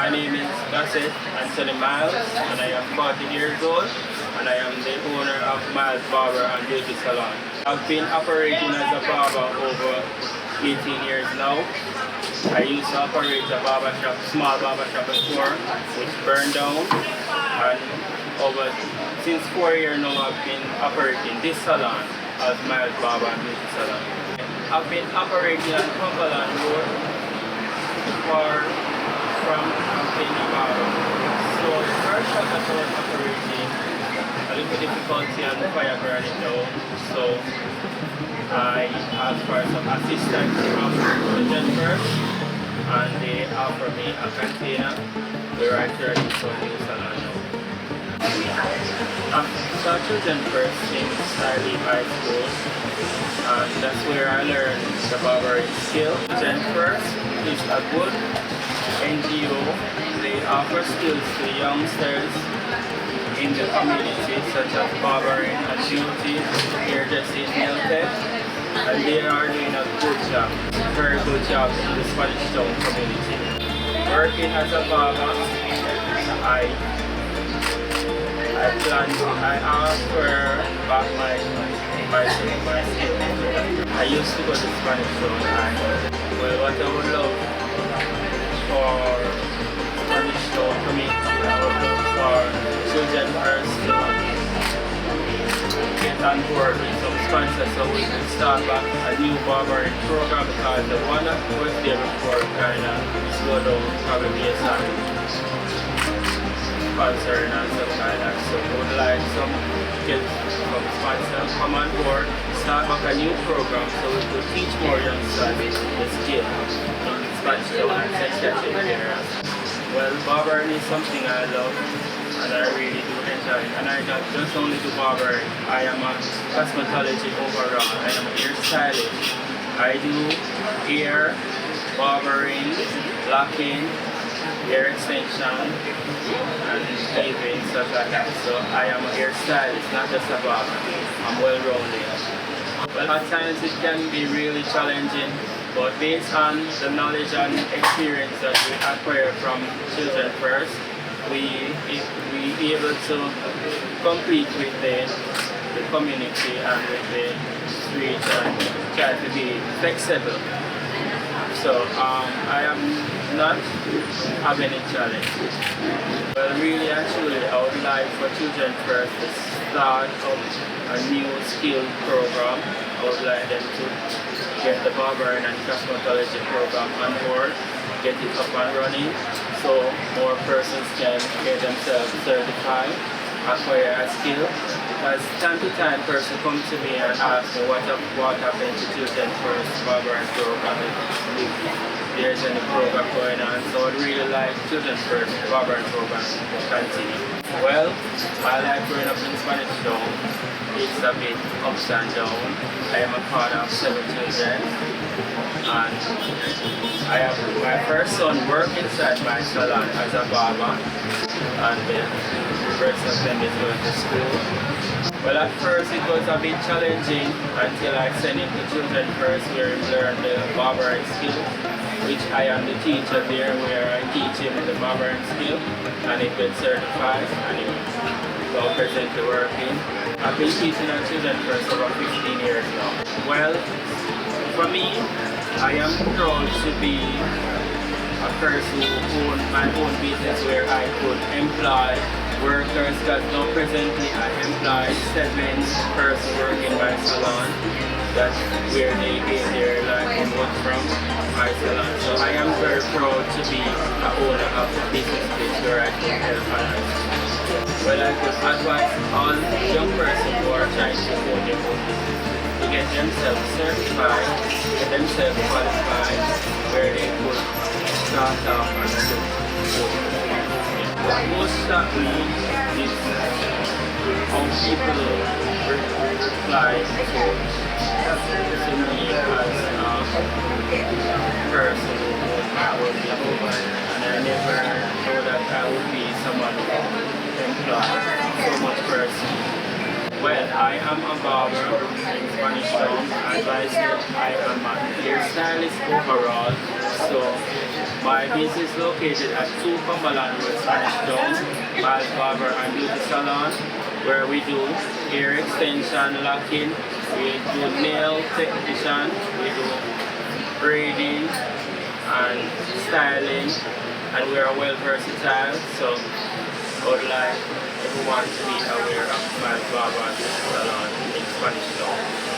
My name is Barber Anthony Miles, and I am 40 years old, and I am the owner of Miles Barber and Beauty Salon. I've been operating as a barber over 18 years now. I used to operate a barbershop, small barbershop before, which burned down, and since 4 years now I've been operating this salon as Miles Barber and Beauty Salon. I've been operating on Cumberland Road from Barber. So the first shop that I was operating, a little difficulty on the fire burning down, so I asked for some assistance from the first, and they offered me a container where I turned into a new salon now. I started children first in Starley High School, and that's where I learned the barbering skill. Children First is a good NGO. They offer skills to youngsters in the community, such as barbering and beauty, hairdressing, nail tech, and they are doing a good job, very good job in the Spanish Town community. Working as a barber, I asked for back my skill. I used to go to Spanish Town, and what I would love for Spanish Town community, I would love for children first to get on board with some sponsors so we can start back a new barbering program, because the one that was there before kind of slowed down, probably based on sponsoring and stuff like that. So we would like some get some sponsors come on board, start back a new program so we could teach more youngsters the skill in Spanish Town and Central area. Well, barbering is something I love, and I really do enjoy it. And I not just only do barbering, I am a cosmetology overall. I am a hairstylist. I do hair, barbering, locking, hair extension, and even stuff like that. So I am a hairstylist, not just a barber. I'm well-rounded. Well, at times it can be really challenging, but based on the knowledge and experience that we acquire from Children First, we able to compete with the community and with the street and try to be flexible. So I am not having any challenge. Well, really and truly, I would like for Children First to start up a new skill program. I would like them to get the barbering and cosmetology program on board, get it up and running, so more persons can get themselves certified, acquire a skill. Because time to time, person come to me and ask me what happened to Children First barbering program, if there's any program going on. So I'd really like Children First barbering program to continue. Well, my life growing up in Spanish Town, it's a bit ups and downs. I am a father of 7 children, and I have my first son work inside my salon as a barber, and the rest of them is going to school. Well, at first it was a bit challenging until I sent him to Children First, where he learned the barbering skill, which I am the teacher there, where I teach him the barbering skill, and he gets certified, and he now presently working. I've been teaching at Children First over 15 years now. Well, for me, I am proud to be a person who owns my own business where I could employ workers, because now presently I employ 7 persons working my salon. That's where they get their livelihood from, my salon. So I am very proud to be an owner of a business place where I can help others. Well, I could advise all young persons who are trying to own their own business to get themselves certified, get themselves qualified, where they could start off and do. What most stopped me is how people reply to me as a person who would be over, and I never know that I would be someone who employs so much person. Well, I am a barber in Spanish Town. As I said, I am a hairstylist overall. So my business is located at 2 Cumberland Road, Spanish Town, Miles Barber and Beauty Salon, where we do hair extension, locking, we do nail technician, we do braiding and styling, and we are well versatile. So I would like everyone to be aware of Miles Barber and Beauty Salon in Spanish Town.